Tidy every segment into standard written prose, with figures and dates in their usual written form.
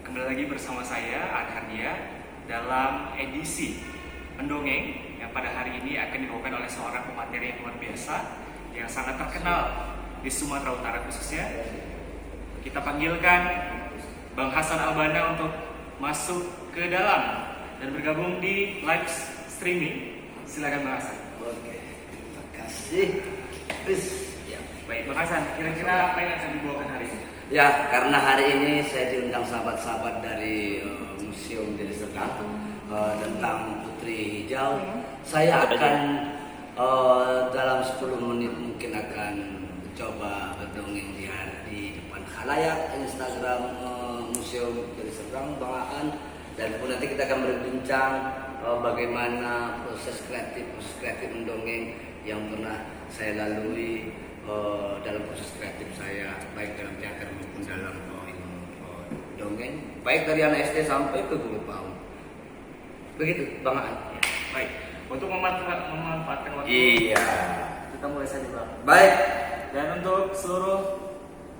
Kembali lagi bersama saya, Arhardia, dalam edisi Mendongeng yang pada hari ini akan dibawakan oleh seorang pemateri yang luar biasa, yang sangat terkenal di Sumatera Utara khususnya. Kita panggilkan Bang Hasan Albana untuk masuk ke dalam dan bergabung di live streaming. Silakan Bang Hasan. Oke, terima kasih. Ya, baik Bang Hasan, kira-kira apa yang akan dibawakan hari ini? Ya, karena hari ini saya diundang sahabat-sahabat dari Museum Deli Serdang tentang Putri Hijau. Saya akan dalam 10 menit mungkin akan coba berdongeng di depan khalayak Instagram Museum Deli Serdang Bang Aan, dan kemudian nanti kita akan berbincang bagaimana proses kreatif mendongeng yang pernah saya lalui dalam proses kreatif saya, baik dalam teater maupun dalam dongeng, baik dari anak SD sampai ke guru PAUD. Begitu Bang Aan. Ya, baik, untuk memanfaatkan waktu, Iya, kita mulai saja Bang. baik. Dan untuk seluruh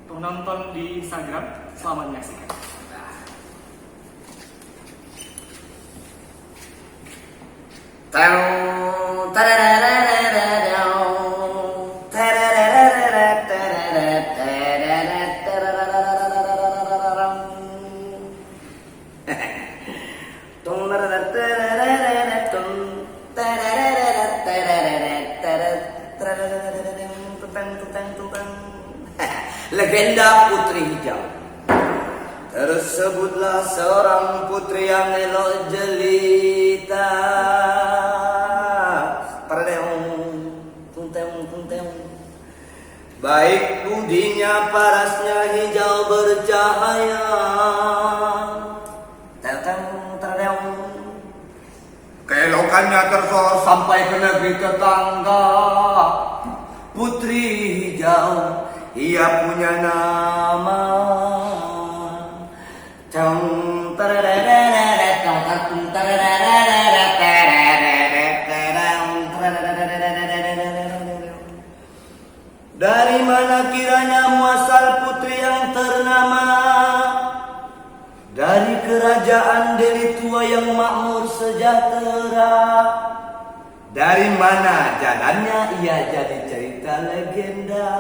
penonton di Instagram, selamat menyaksikan. Legenda Putri Hijau. Tersebutlah seorang putri yang elok jelita, baik budinya, parasnya hijau bercahaya. Keelokannya tersohor sampai ke negeri tetangga. Putri Hijau, ia punya nama. Dari mana kiranya muasal putri yang ternama? Dari kerajaan Deli Tua yang makmur sejahtera. Dari mana jalannya ia jadi cerita legenda?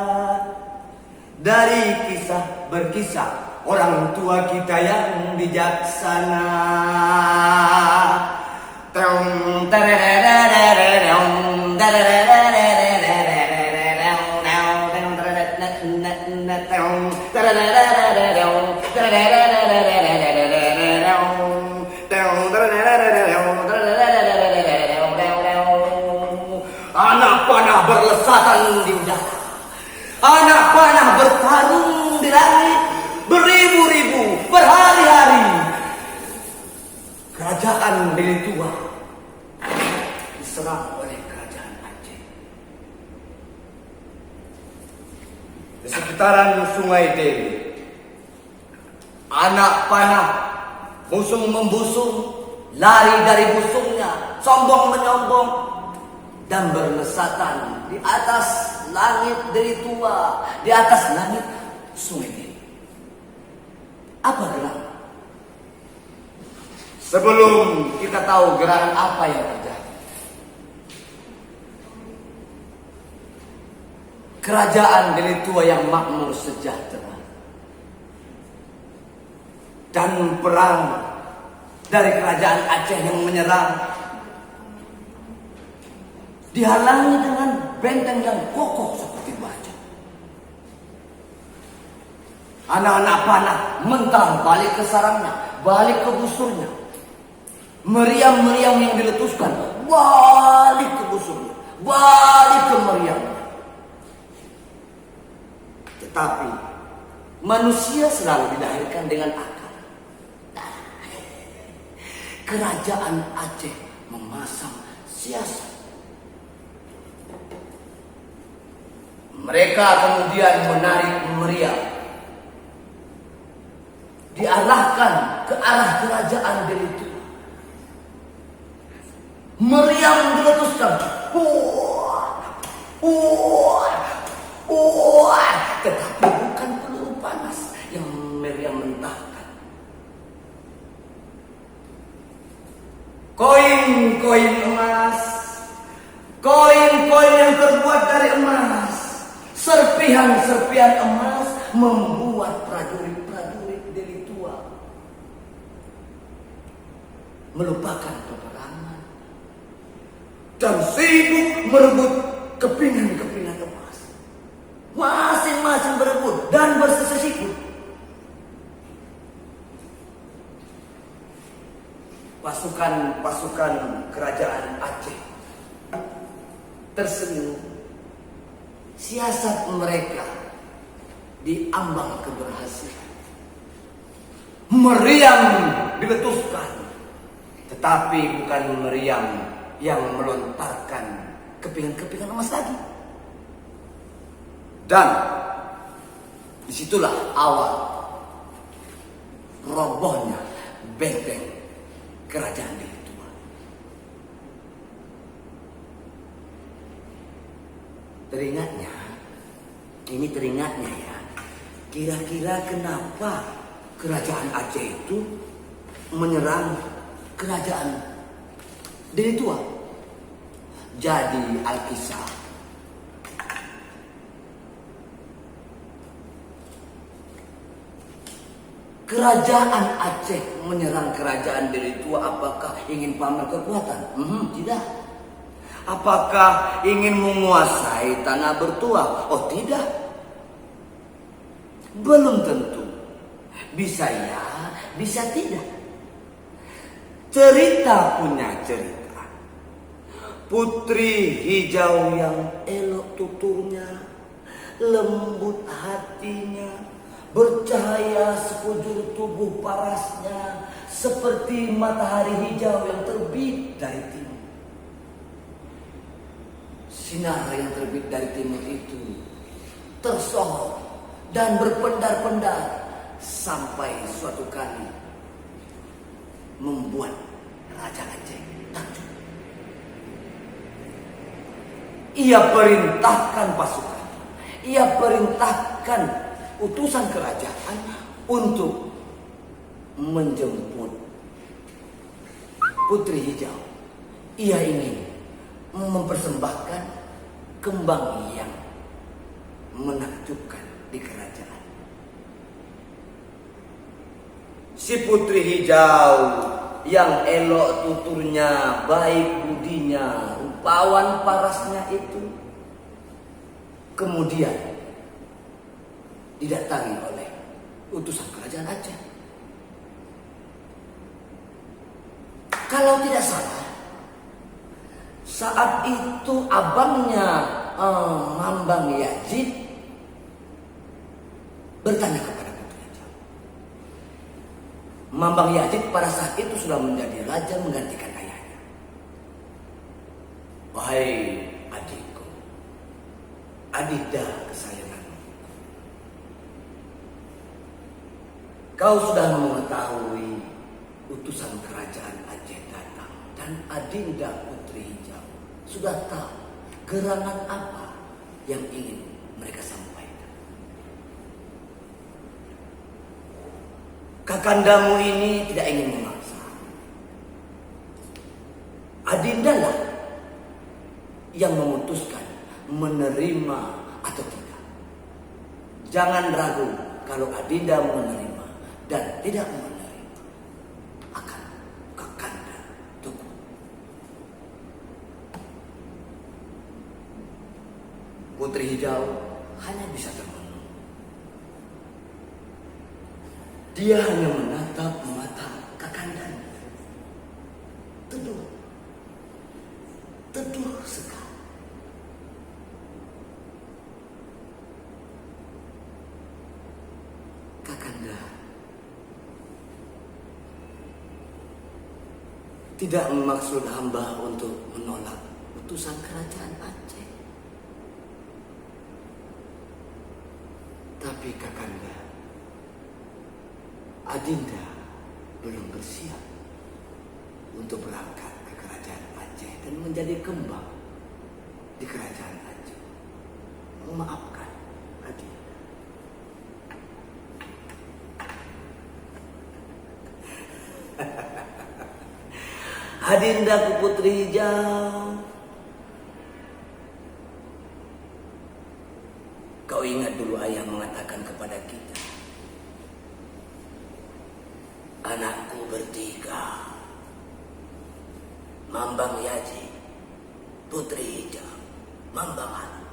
Dari kisah berkisah orang tua kita yang bijaksana. Anak panah berlesatan di udara, anak panah bertarung di langit, beribu-ribu, berhari-hari. Kerajaan Deli Tua diserang oleh kerajaan Aceh. Di sekitaran Sungai Deli, anak panah busung membusung, lari dari busungnya, sombong menyombong, dan berlesatan di atas langit Deli Tua, di atas langit Sungai Deli. Apa gerangan? Sebelum kita tahu gerangan apa yang terjadi, kerajaan Deli Tua yang makmur sejahtera dan perang dari kerajaan Aceh yang menyerang dihalangi dengan benteng yang kokoh seperti baja. Anak-anak panah mentang balik ke sarangnya, balik ke busurnya. Meriam-meriam yang diletuskan balik ke busurnya, balik ke meriamnya. Tetapi manusia selalu dilahirkan dengan akal. Kerajaan Aceh memasang siasat. Mereka kemudian menarik meriam, diarahkan ke arah kerajaan Deli Tua. Meriam diletuskan, tetapi bukan peluru panas yang meriam mentahkan, koin-koin emas, koin-koin yang terbuat dari emas, serpihan-serpihan emas membuat prajurit-prajurit Deli Tua melupakan peperangan dan sibuk merebut kepingan-kepingan emas. Masing-masing berebut dan bersisiku. Pasukan kerajaan Aceh tersenyum. Siasat mereka diambang keberhasilan. Meriam diletuskan, tetapi bukan meriam yang melontarkan kepingan-kepingan emas lagi. Dan disitulah awal robohnya benteng kerajaan Deli Tua. Teringatnya ya, kira-kira kenapa kerajaan Aceh itu menyerang kerajaan Deli Tua? Jadi Alkisah kerajaan Aceh menyerang kerajaan Deli Tua apakah ingin pamer kekuatan? Tidak. Apakah ingin menguasai tanah bertuah? Oh tidak. Belum tentu. Bisa ya, bisa tidak. Cerita punya cerita. Putri hijau yang elok tuturnya, lembut hatinya, bercahaya sekujur tubuh parasnya, seperti matahari hijau yang terbit dari timur. Sinar yang terbit dari timur itu tersohor dan berpendar-pendar sampai suatu kali membuat Raja Aceh takjub. Ia perintahkan pasukan, ia perintahkan utusan kerajaan untuk menjemput Putri Hijau. Ia ingin mempersembahkan kembang yang menakjubkan di kerajaan. Si Putri Hijau yang elok tuturnya, baik budinya, rupawan parasnya itu kemudian didatangi oleh utusan kerajaan Aceh. Kalau tidak salah, saat itu abangnya Mambang Yazid bertanya kepada Putri Hijau. Mambang Yazid pada saat itu sudah menjadi raja menggantikan ayahnya. Wahai adikku, adida kesayanganmu, kau sudah mengetahui utusan kerajaan Aceh datang dan adinda Putri Hijau sudah tahu gerangan apa yang ingin mereka sampaikan. Kakandamu ini tidak ingin memaksa. Adindalah yang memutuskan menerima atau tidak. Jangan ragu kalau adinda menerima dan tidak menerima akan kakanda tunggu. Putri Hijau hanya bisa termenung. Dia hanya menatap mata kakandanya. Teduh sekali. Kakanda tidak memaksud hamba untuk menolak utusan kerajaan Aceh. Tapi kakanda, adinda belum bersiap untuk berangkat ke kerajaan Aceh dan menjadi kembang di kerajaan Aceh. Maafkan adinda. Adindaku Putri Hijau, kau ingat dulu ayah mengatakan kepada kita, anakku bertiga, Mambang Yaji, Putri Hijau, Mambang Halan.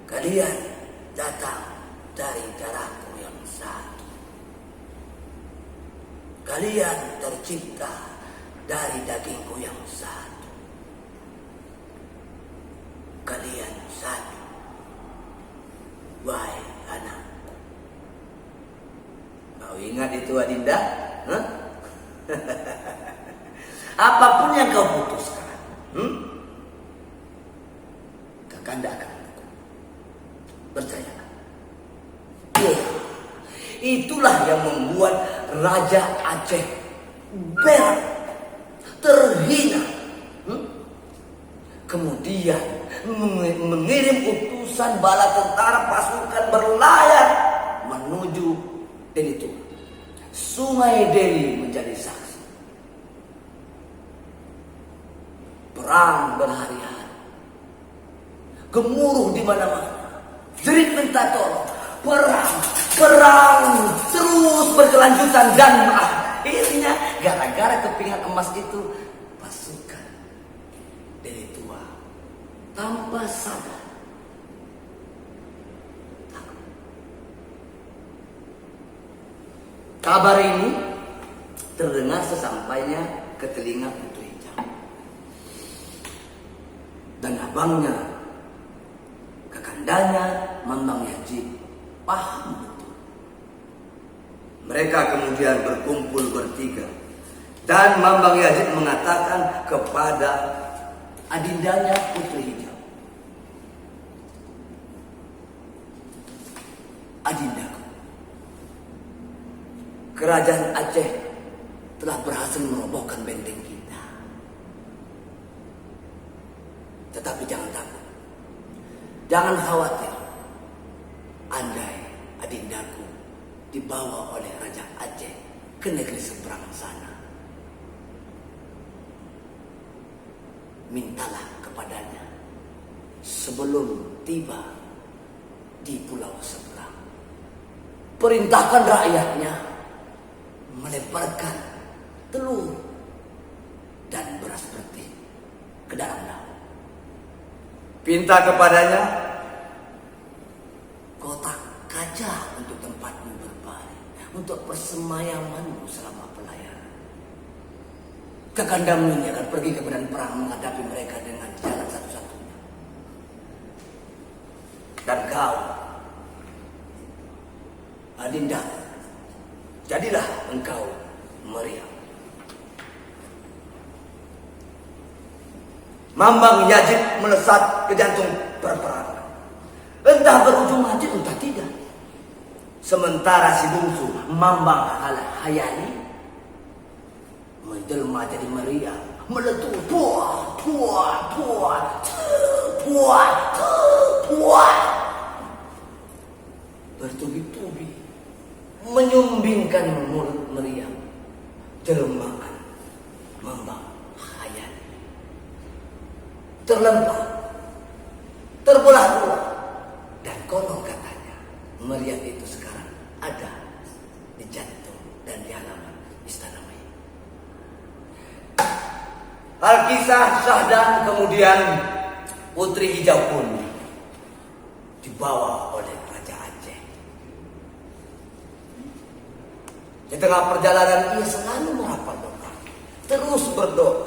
Kalian datang dari darahku yang satu. Kalian tercipta dari dagingku yang satu. Kalian satu. Wahai anak. Kau ingat itu Adinda? Huh? Apapun yang kau putuskan, Kakanda akan mendukung. Percaya. Ya, itulah yang membuat Raja Aceh berat, terhina. Kemudian mengirim utusan bala tentara pasukan berlayar menuju Deli Tua. Sungai Deli menjadi saksi. Perang berhari-hari. Gemuruh di mana-mana. Jerit minta tolong. Perang terus berkelanjutan dan akhirnya gara-gara kepingan emas itu pasukan Deli Tua tanpa sadar kabar ini terdengar sesampainya ke telinga Putri Hijau dan abangnya, kakandanya Mambang Yaji paham betul. Mereka kemudian berkumpul bertiga dan Mambang Yaji mengatakan kepada adindanya Putri Hijau, adindaku, kerajaan Aceh telah berhasil merobohkan benteng kita. Tetapi jangan takut, jangan khawatir. Andai adindaku dibawa oleh Raja Aceh ke negeri seberang sana, mintalah kepadanya sebelum tiba di pulau seberang. Perintahkan rakyatnya melemparkan telur dan beras putih ke dalam laut. Pinta kepadanya kotak kaca untuk tempatmu berbaring, untuk persemayamanmu selama pelayaran. Kakandamu ini akan pergi ke medan perang menghadapi mereka dengan jalan satu-satunya. Dan kau, Adinda, jadilah engkau meriam. Mambang Yaji melesat ke jantung perperangan. Entah berujung mati, entah tidak. Sementara si bungsu Mambang Hayali menjelma jadi meriam, meletup puah, puah, puah, puah, puah, bertubi-tubi menyumbingkan mulut meriam jelmaan Mambang Hayali. Terlempar, terbelah-belah, dan konon katanya meriam itu sekarang ada di jantung dan di halaman Istana Maya. Alkisah Syahdan kemudian Putri Hijau pun dibawa oleh Raja Aceh. Di tengah perjalanan ia selalu merapal doa, terus berdoa,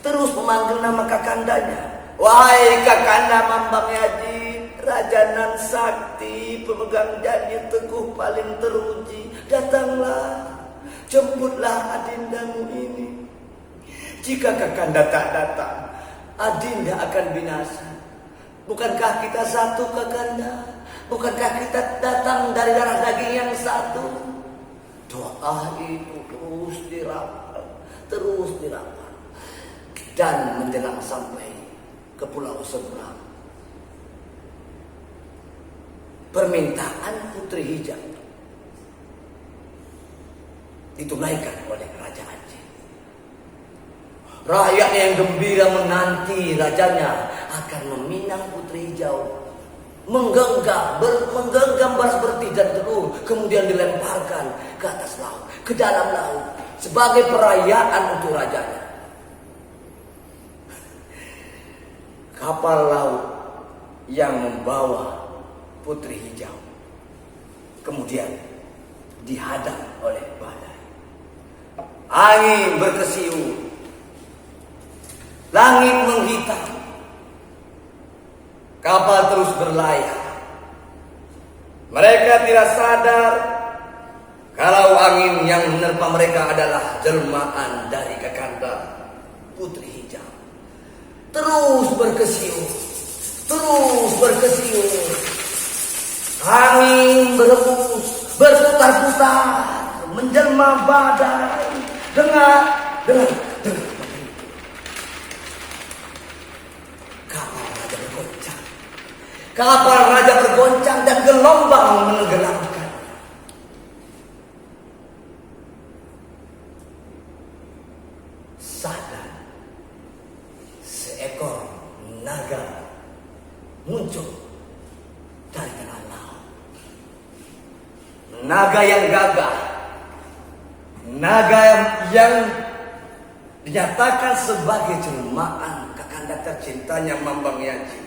terus memanggil nama kakandanya. Wahai kakanda Mambang Yaji, Raja Nan Sakti, pemegang janji teguh paling teruji, datanglah, jemputlah adindamu ini. Jika kakanda tak datang, adinda akan binasa. Bukankah kita satu kakanda? Bukankah kita datang dari darah daging yang satu? Doa itu terus dirapal, terus dirapal. Dan menjelang sampai ke pulau seberang, permintaan Putri Hijau ditunaikan oleh Raja Aceh. Rakyatnya yang gembira menanti rajanya akan meminang putri hijau, menggenggam beras bertih dan telur, kemudian dilemparkan ke atas laut, ke dalam laut, sebagai perayaan untuk rajanya. Kapal laut yang membawa putri hijau kemudian dihadang oleh badai. Angin berkesiul, langit menghitam, kapal terus berlayar. Mereka tidak sadar kalau angin yang menerpa mereka adalah jelmaan dari Kakanda putri hijau. Terus berkesiul, terus berkesiul. Angin berhembus, berputar-putar, menjelma badai. Dengar. Kapal raja bergoncang dan gelombang menenggelamkan. Sadar, seekor naga muncul dari tengah laut. Naga yang gagah, naga yang dinyatakan sebagai jelmaan Kakanda tercintanya Mambang Yaji,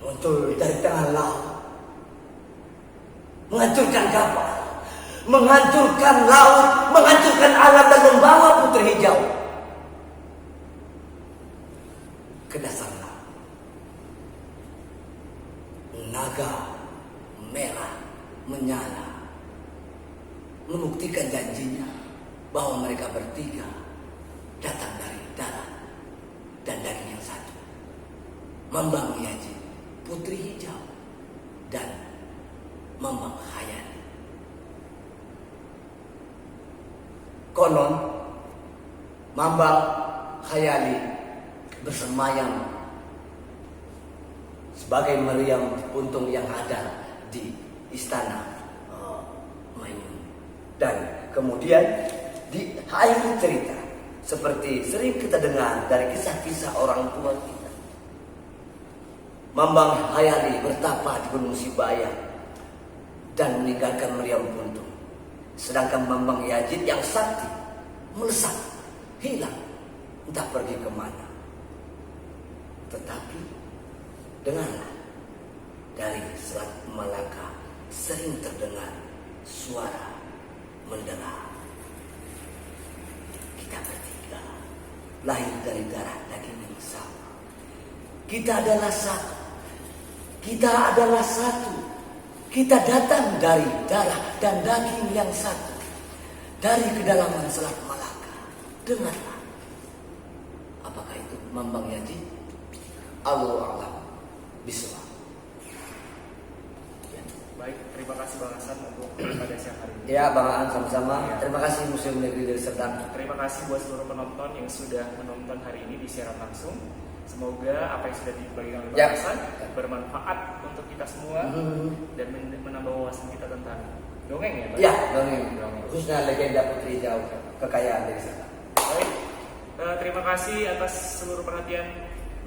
muncul dari tengah laut, menghancurkan kapal, menghancurkan laut, menghancurkan alam dan membawa putri hijau ke dasar laut. Naga merah menyala, membuktikan janjinya bahwa mereka bertiga datang dari darah dan daging yang satu. Mambang Yaji, putri hijau, dan Mambang Hayali. Konon Mambang Hayali bersemayam sebagai meriam untung yang ada di istana Maimun. Dan kemudian di akhir cerita, seperti sering kita dengar dari kisah-kisah orang tua kita, Mambang Hayali bertapa di Gunung Sibaya dan meninggalkan meriam untung. Sedangkan Mambang Yaji yang sakti melesat, hilang, entah pergi kemana. Tetapi dengarlah, dari Selat Malaka sering terdengar suara mendera. Kita bertiga lahir dari darah daging yang sama. Kita adalah satu. Kita adalah satu. Kita datang dari darah dan daging yang satu. Dari kedalaman Selat Malaka. Dengarlah. Apakah itu Mambang Yaji? Allahu a'lam bishawab. Baik, terima kasih Bang Hasan untuk pada siang hari ini. Ya, Bang Aan sama-sama. Ya. Terima kasih Museum Negeri Deli Serdang. Terima kasih buat seluruh penonton yang sudah menonton hari ini di siaran langsung. Semoga apa yang sudah dibagikan oleh Bang Hasan bermanfaat untuk kita semua dan menambah wawasan kita tentang dongeng ya, Pak? Ya, dongeng. Khususnya legenda Putri Hijau, kekayaan Deli Serdang. Baik, terima kasih atas seluruh perhatian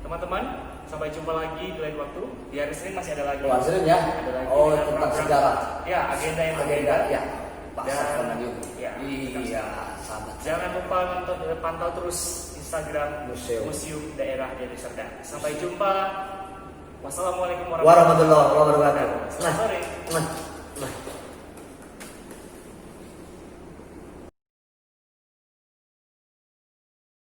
teman-teman. Sampai jumpa lagi di lain waktu. Di hari Senin masih ada lagi. Oh, Senin ya? Ada lagi. Oh, dengan tentang program. sejarah. Ya, agenda yang Agenda, berbeda. ya. Pak Dan- Sarfana juga. Ya, Iya, sahabat. Jangan lupa pantau terus Instagram Museum Daerah Deli Serdang. Sampai jumpa. Wassalamualaikum Warahmatullahi wabarakatuh. Selamat sore. Nah.